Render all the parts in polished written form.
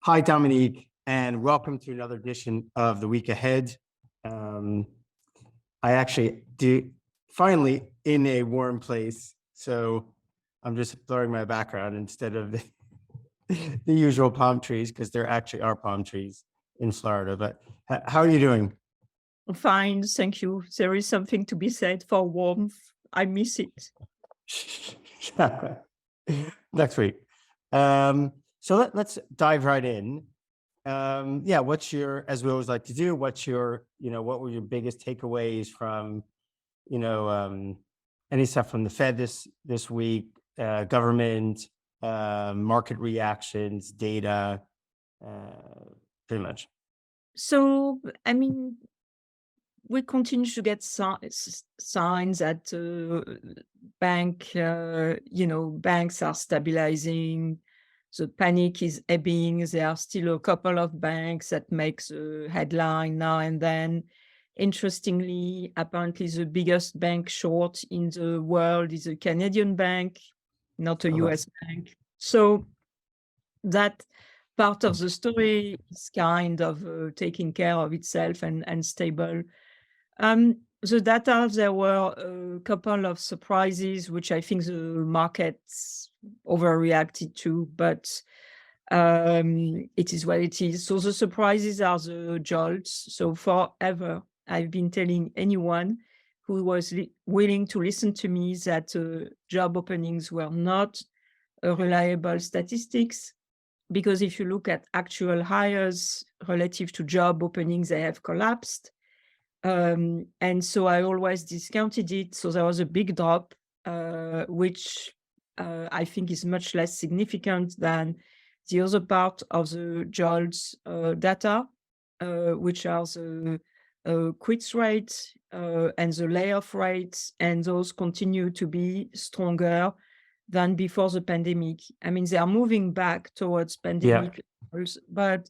Hi, Dominique, and welcome to another edition of The Week Ahead. I actually do finally in a warm place, so I'm just blurring my background instead of the usual palm trees, because there actually are palm trees in Florida. But how are you doing? Fine, thank you. There is something to be said for warmth. I miss it. Next week. So let's dive right in. Yeah, what's your, as we always like to do, what were your biggest takeaways from, any stuff from the Fed this week, government, market reactions, data, pretty much. So, we continue to get signs that banks are stabilizing. The panic is ebbing. There are still a couple of banks that make the headline now and then. Interestingly, apparently the biggest bank short in the world is a Canadian bank, not a US bank. So that part of the story is kind of taking care of itself and stable. The data, there were a couple of surprises, which I think the markets overreacted to, but it is what it is. So the surprises are the JOLTS. So forever, I've been telling anyone who was willing to listen to me that job openings were not a reliable statistics, because if you look at actual hires relative to job openings, they have collapsed. And so I always discounted it. So there was a big drop, which I think is much less significant than the other part of the JOLTS data, which are the quits rate and the layoff rates, and those continue to be stronger than before the pandemic. They are moving back towards pandemic levels, but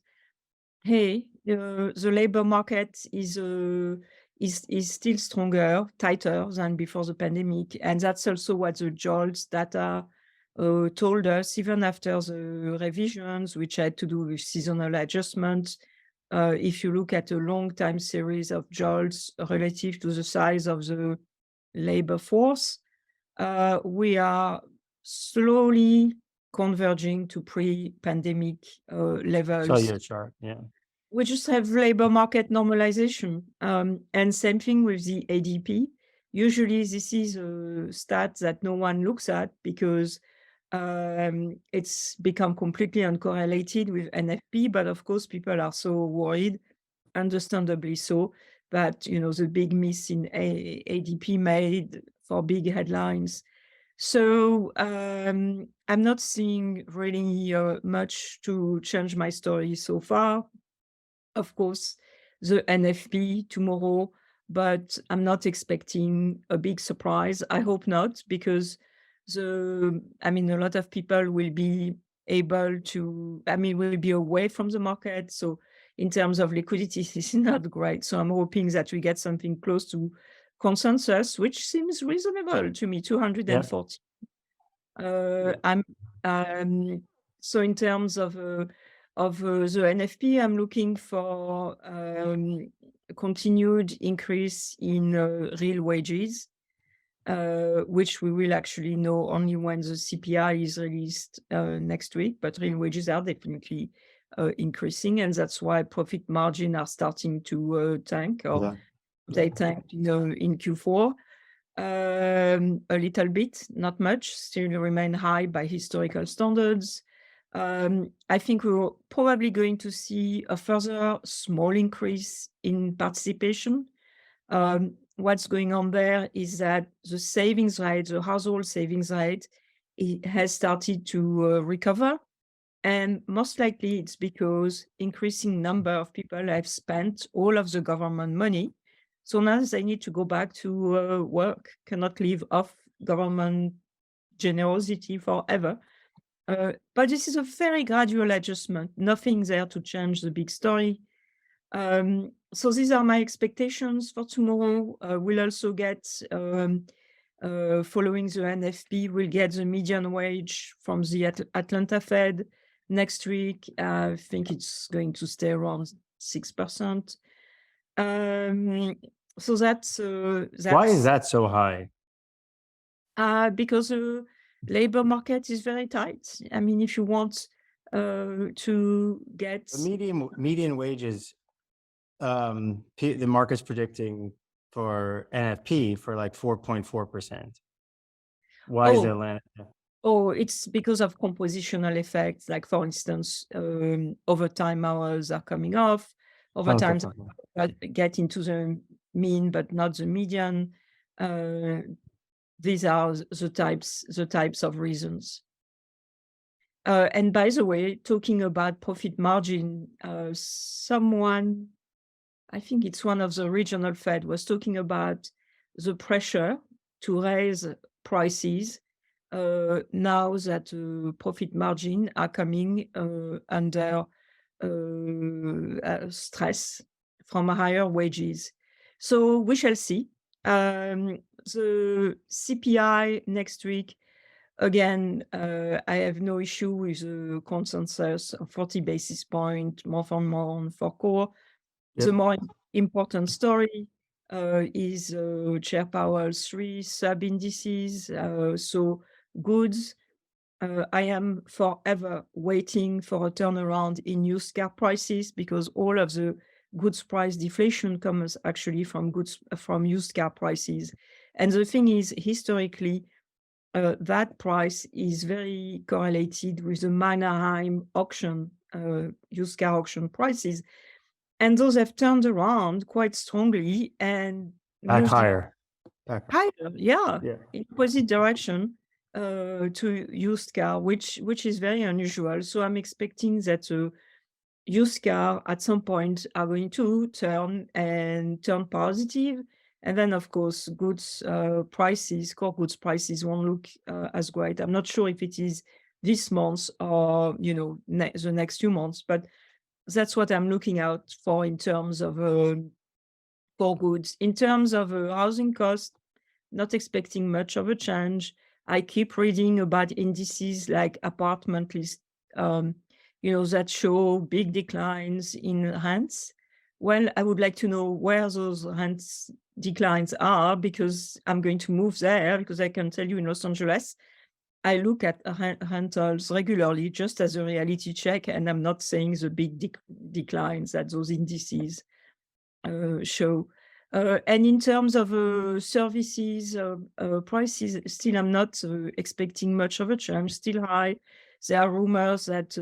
hey, the labor market is still stronger, tighter than before the pandemic, and that's also what the JOLTS data told us, even after the revisions, which had to do with seasonal adjustments. If you look at a long time series of JOLTS relative to the size of the labor force, we are slowly converging to pre-pandemic levels. So your chart, yeah. We just have labor market normalization, and same thing with the ADP. Usually this is a stat that no one looks at because it's become completely uncorrelated with NFP, but of course people are so worried, understandably so, that the big miss in ADP made for big headlines. So I'm not seeing really much to change my story so far. Of course, the NFP tomorrow, but I'm not expecting a big surprise. I hope not, because a lot of people will be able to, will be away from the market. So in terms of liquidity, this is not great. So I'm hoping that we get something close to consensus, which seems reasonable to me, 240. So in terms of the NFP, I'm looking for continued increase in real wages, which we will actually know only when the CPI is released next week. But real wages are definitely increasing, and that's why profit margin are starting to tank, or they tanked in Q4. A little bit, not much, still remain high by historical standards. I think we're probably going to see a further small increase in participation. What's going on there is that the savings rate, the household savings rate, it has started to recover. And most likely it's because increasing number of people have spent all of the government money. So now they need to go back to work, cannot live off government generosity forever. But this is a very gradual adjustment, nothing there to change the big story. So these are my expectations for tomorrow. We'll also get, following the NFP, we'll get the median wage from the Atlanta Fed. Next week, I think it's going to stay around 6%. So that's Why is that so high? because the labor market is very tight. I mean, if you want to get The median wages, the market's predicting for NFP for like 4.4%. Why is Atlanta? Oh, it's because of compositional effects. Like, for instance, overtime hours are coming off. Overtime get into the mean, but not the median. These are the types of reasons. And by the way, talking about profit margin, someone, I think it's one of the regional Fed, was talking about the pressure to raise prices now that profit margin are coming under stress from higher wages. So we shall see. The CPI next week, again, I have no issue with the consensus of 40 basis point, month on month for core. Yep. The more important story is Chair Powell's 3 sub-indices. So goods, I am forever waiting for a turnaround in used car prices, because all of the goods price deflation comes actually from used car prices. And the thing is, historically, that price is very correlated with the Manheim auction, used car auction prices. And those have turned around quite strongly and moved higher. Higher, yeah, Yeah. in opposite direction to used car, which is very unusual. So I'm expecting that used car at some point are going to turn positive. And then, of course, goods prices, core goods prices won't look as great. I'm not sure if it is this month or, the next few months, but that's what I'm looking out for in terms of core goods. In terms of housing costs, not expecting much of a change. I keep reading about indices like apartment list, that show big declines in rents. Well, I would like to know where those rents declines are, because I'm going to move there, because I can tell you in Los Angeles, I look at rentals regularly just as a reality check, and I'm not saying the big declines that those indices show. And in terms of services prices, still I'm not expecting much of a change, still high. There are rumors that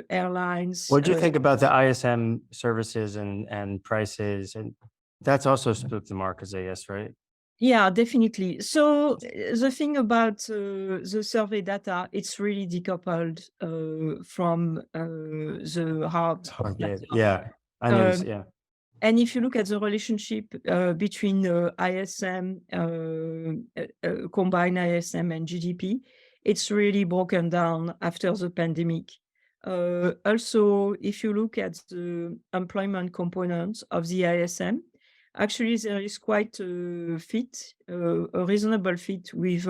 airlines... What do you think about the ISM services and prices? And that's also spooked the markets, I guess, right? Yeah, definitely. So the thing about the survey data, it's really decoupled from the hard data. Yeah, I noticed, yeah. And if you look at the relationship between ISM, combined ISM and GDP, it's really broken down after the pandemic. Also, if you look at the employment component of the ISM, actually there is quite a fit, a reasonable fit with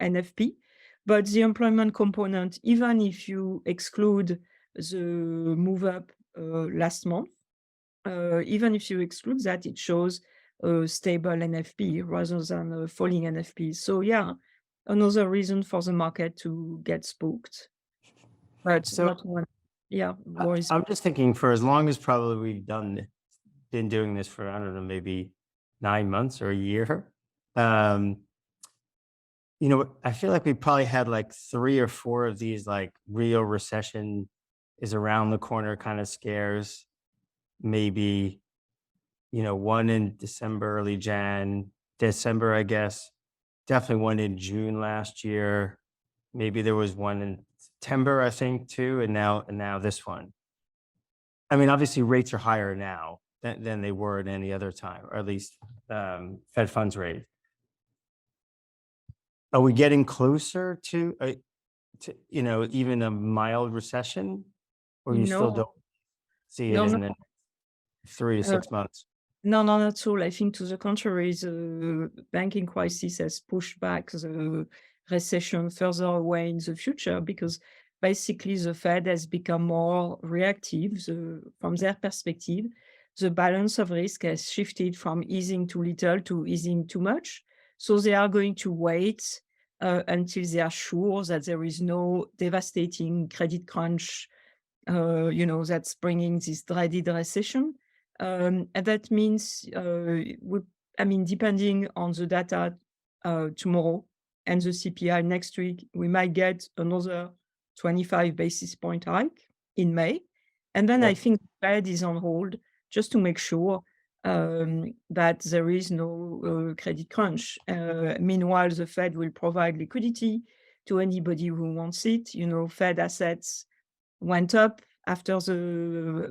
NFP. But the employment component, even if you exclude the move up last month, even if you exclude that, it shows a stable NFP rather than a falling NFP. So yeah, another reason for the market to get spooked. But So, not one. Yeah, worries. I'm just thinking, for as long as probably we've been doing this for, I don't know, maybe 9 months or a year. I feel like we probably had like 3 or 4 of these like real recession is around the corner kind of scares. Maybe, one in December, early December, I guess. Definitely one in June last year. Maybe there was one in September, I think, too, and now this one. I mean, obviously rates are higher now than they were at any other time, or at least Fed funds rate. Are we getting closer to even a mild recession, or you still don't see it in the 3 to 6 months? No, not at all. I think to the contrary, the banking crisis has pushed back the recession further away in the future, because basically the Fed has become more reactive. From their perspective, the balance of risk has shifted from easing too little to easing too much. So they are going to wait until they are sure that there is no devastating credit crunch, that's bringing this dreaded recession. And that means, depending on the data tomorrow and the CPI next week, we might get another 25 basis point hike in May. And then I Yep. think the Fed is on hold just to make sure that there is no credit crunch. Meanwhile, the Fed will provide liquidity to anybody who wants it. Fed assets went up after the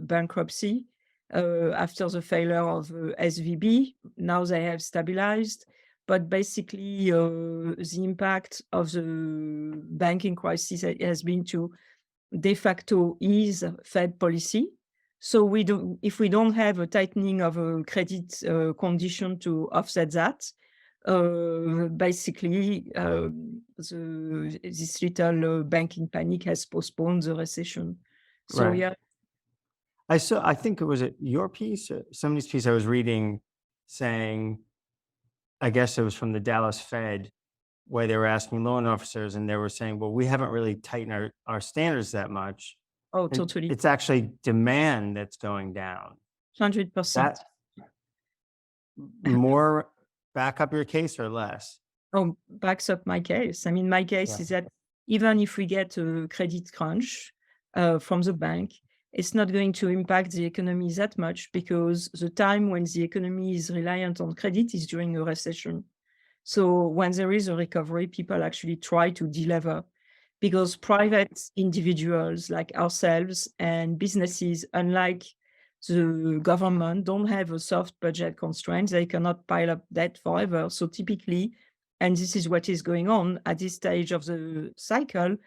bankruptcy, after the failure of SVB. Now they have stabilized. But basically, the impact of the banking crisis has been to de facto ease Fed policy. So if we don't have a tightening of a credit condition to offset that, basically this little banking panic has postponed the recession. So Right. yeah. I think it was your piece, somebody's piece I was reading saying, I guess it was from the Dallas Fed, where they were asking loan officers and they were saying, well, we haven't really tightened our standards that much. Oh, And totally. it's actually demand that's going down. 100%. That more back up your case or less? Oh, backs up my case. My case is that even if we get a credit crunch from the bank, it's not going to impact the economy that much, because the time when the economy is reliant on credit is during a recession. So when there is a recovery, people actually try to delever, because private individuals like ourselves and businesses, unlike the government, don't have a soft budget constraint. They cannot pile up debt forever. So typically, and this is what is going on at this stage of the cycle,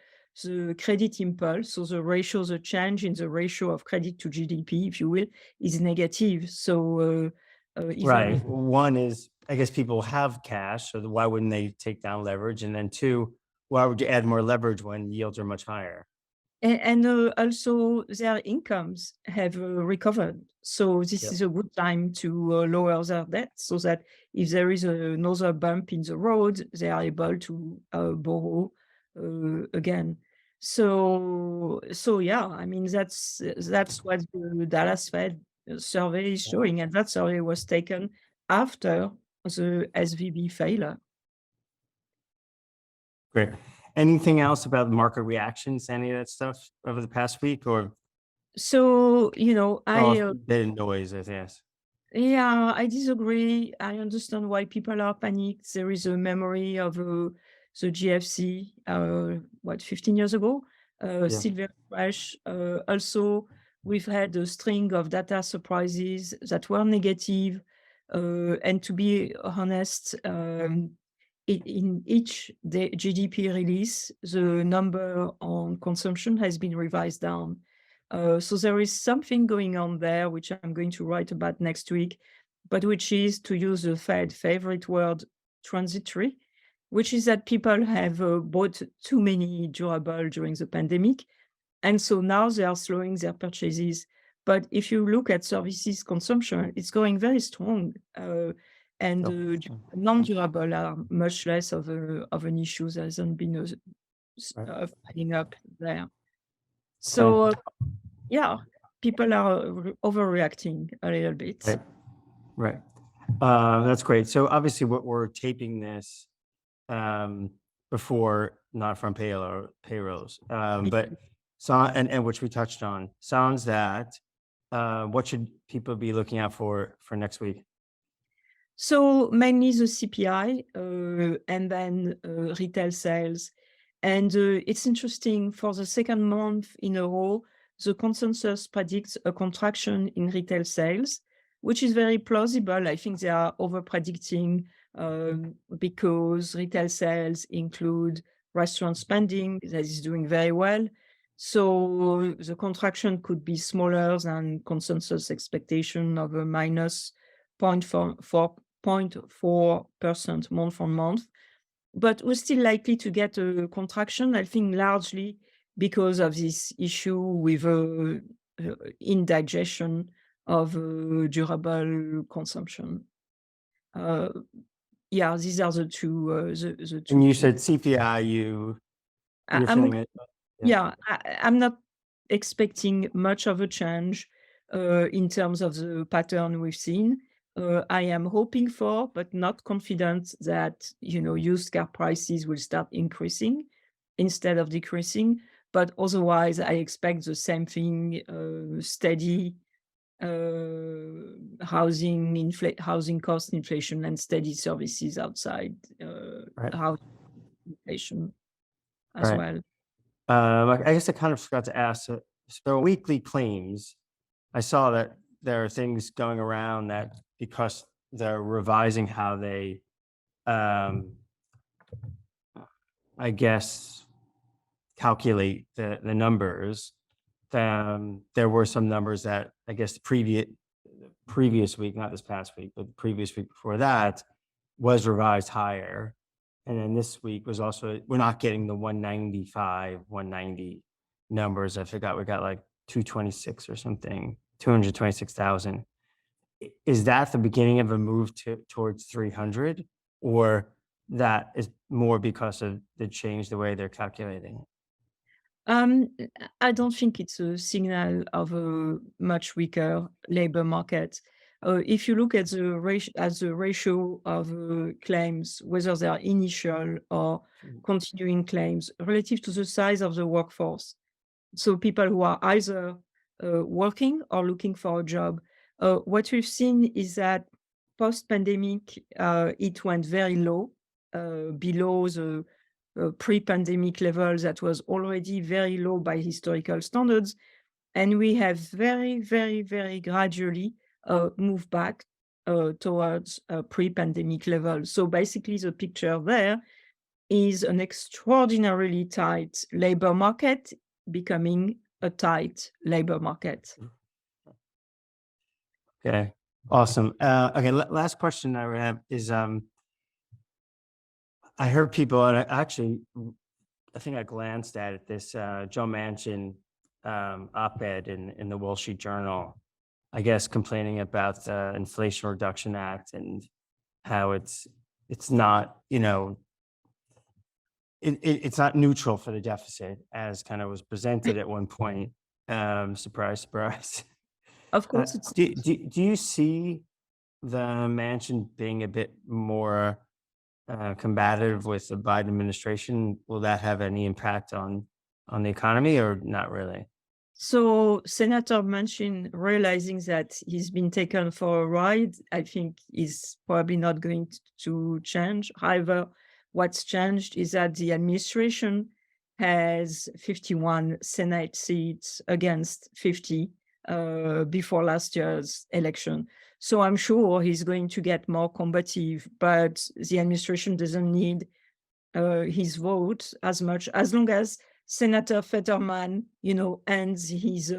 the credit impulse, so the change in the ratio of credit to GDP, if you will, is negative. So Right. One is, I guess people have cash, so why wouldn't they take down leverage? And then two, why would you add more leverage when yields are much higher? And also their incomes have recovered. So this is a good time to lower their debt, so that if there is another bump in the road, they are able to borrow again. So yeah, that's what the Dallas Fed survey is showing, and that survey was taken after the SVB failure. Great. Anything else about market reactions, any of that stuff over the past week, or So, the noise, I guess? yeah, I disagree. I understand why people are panicked. There is a memory of the GFC, 15 years ago, still very fresh. Also, we've had a string of data surprises that were negative. And to be honest, in each GDP release, the number on consumption has been revised down. So there is something going on there, which I'm going to write about next week, but which is, to use the Fed favorite word, transitory, which is that people have bought too many durable during the pandemic. And so now they are slowing their purchases. But if you look at services consumption, it's going very strong. And non-durable are much less of an issue. There hasn't been a piling up there. So yeah, people are overreacting a little bit. Right. That's great. So obviously we're taping this before non-farm payrolls, but and which we touched on, sounds that what should people be looking out for next week? So mainly the CPI and then retail sales. And it's interesting, for the second month in a row, the consensus predicts a contraction in retail sales, which is very plausible. I think they are over-predicting because retail sales include restaurant spending that is doing very well. So the contraction could be smaller than consensus expectation of a minus 0.4% month on month. But we're still likely to get a contraction, I think, largely because of this issue with indigestion of durable consumption. Yeah, these are the two. The two And you key. said CPI, you're feeling it. Yeah, I'm not expecting much of a change in terms of the pattern we've seen. I am hoping for, but not confident that, used car prices will start increasing instead of decreasing. But otherwise, I expect the same thing, steady housing cost inflation and steady services outside Right. housing inflation as Right. well. I guess I kind of forgot to ask. So weekly claims, I saw that there are things going around that because they're revising how they, I guess, calculate the numbers. There were some numbers that I guess the previous week, not this past week, but the previous week before that, was revised higher. And then this week was also, we're not getting the 195, 190 numbers. I forgot, we got like 226 or something, 226,000. Is that the beginning of a move towards 300, or that is more because of the change the way they're calculating it? I don't think it's a signal of a much weaker labor market. If you look at the ratio of claims, whether they are initial or continuing claims, relative to the size of the workforce, so people who are either working or looking for a job, what we've seen is that post-pandemic, it went very low, below the pre-pandemic levels that was already very low by historical standards. And we have very, very, very gradually moved back towards pre-pandemic levels. So basically the picture there is an extraordinarily tight labor market becoming a tight labor market. Okay, awesome. Okay, last question I have is, I heard people, and I think I glanced at it, this Joe Manchin op-ed in the Wall Street Journal, I guess, complaining about the Inflation Reduction Act and how it's not, it's not neutral for the deficit as kind of was presented at one point. Surprise, surprise. Of course, it's Do you see the Manchin being a bit more combative with the Biden administration? Will that have any impact on the economy, or not really? so Senator Manchin, realizing that he's been taken for a ride, I think is probably not going to change. However, what's changed is that the administration has 51 Senate seats against 50 before last year's election. So I'm sure he's going to get more combative, but the administration doesn't need his vote as much, as long as Senator Fetterman, ends his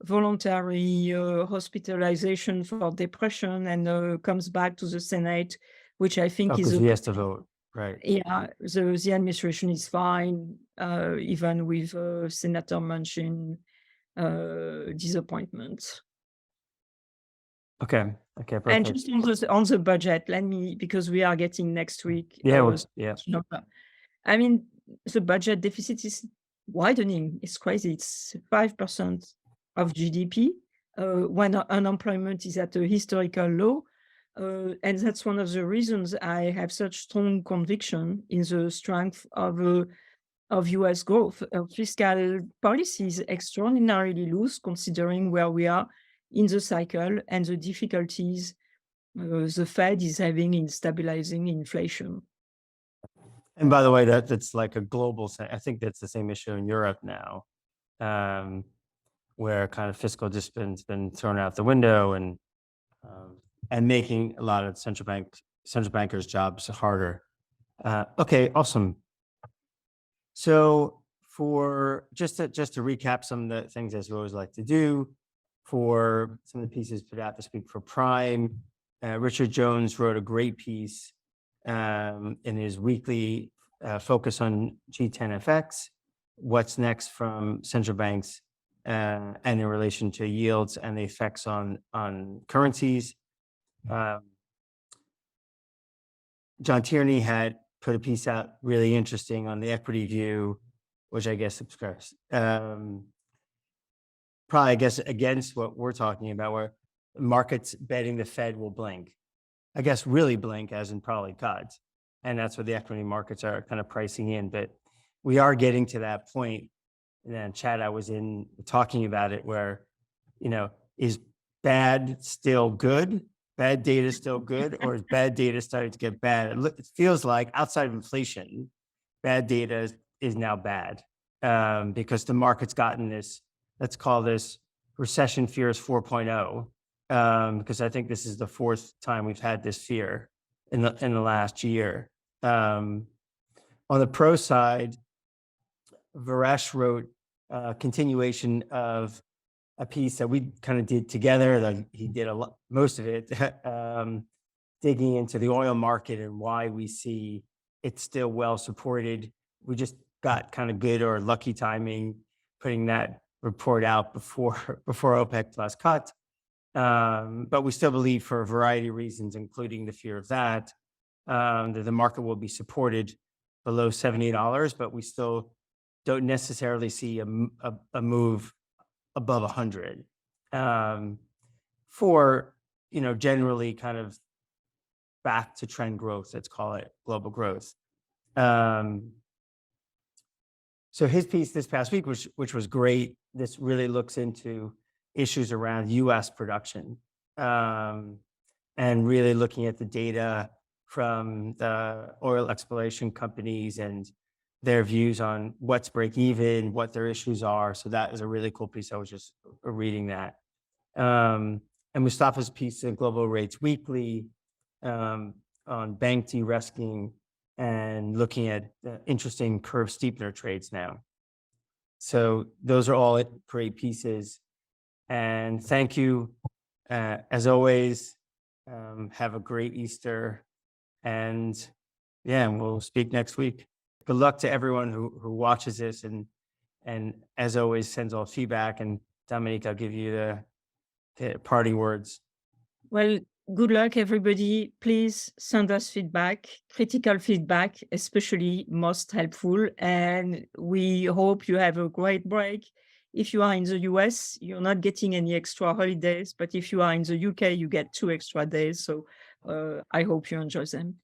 voluntary hospitalization for depression and comes back to the Senate, which I think is Because he has to vote, right? yeah, the administration is fine, even with Senator Manchin disappointment. Okay, And perfect. just on the budget, because we are getting next week. Yeah, I mean, the budget deficit is widening. It's crazy. It's 5% of GDP when unemployment is at a historical low. And that's one of the reasons I have such strong conviction in the strength of US growth. Fiscal policy is extraordinarily loose considering where we are in the cycle and the difficulties the Fed is having in stabilizing inflation. and by the way, that's like a global thing. I think that's the same issue in Europe now, where kind of fiscal discipline's been thrown out the window, and making a lot of central bankers' jobs harder. Okay, awesome. So for just to recap some of the things, as we always like to do, for some of the pieces put out this week for Prime, Richard Jones wrote a great piece in his weekly focus on G10FX. what's next from central banks and in relation to yields and the effects on currencies. John Tierney had put a piece out really interesting on the equity view, which I guess subscribes. Probably, I guess, against what we're talking about, where markets betting the Fed will blink. I guess really blink, as in probably cut. And that's what the equity markets are kind of pricing in. But we are getting to that point. And then chat I was in talking about it, where, is bad still good? Bad data still good, or is bad data starting to get bad? It feels like, outside of inflation, bad data is now bad, because the market's gotten this, let's call this recession fears 4.0, because I think this is the fourth time we've had this fear in the last year. On the pro side, Varesh wrote a continuation of a piece that we kind of did together. He did most of it, digging into the oil market and why we see it's still well supported. We just got kind of good or lucky timing putting that report out before OPEC plus cut. But we still believe, for a variety of reasons, including the fear of that the market will be supported below $70, but we still don't necessarily see a move above 100 for, generally kind of back to trend growth, let's call it global growth. So his piece this past week, which was great, this really looks into issues around US production, and really looking at the data from the oil exploration companies and their views on what's break even, what their issues are. So that is a really cool piece. I was just reading that. And Mustafa's piece in Global Rates Weekly on bank de-risking and looking at interesting curve steepener trades now. So those are all great pieces. And thank you, as always. Have a great Easter. And yeah, we'll speak next week. Good luck to everyone who watches this and as always sends all feedback. And Dominique, I'll give you the parting words. Well, good luck, everybody. Please send us feedback, critical feedback, especially most helpful. And we hope you have a great break. If you are in the US, you're not getting any extra holidays, but if you are in the UK, you get 2 extra days. So I hope you enjoy them.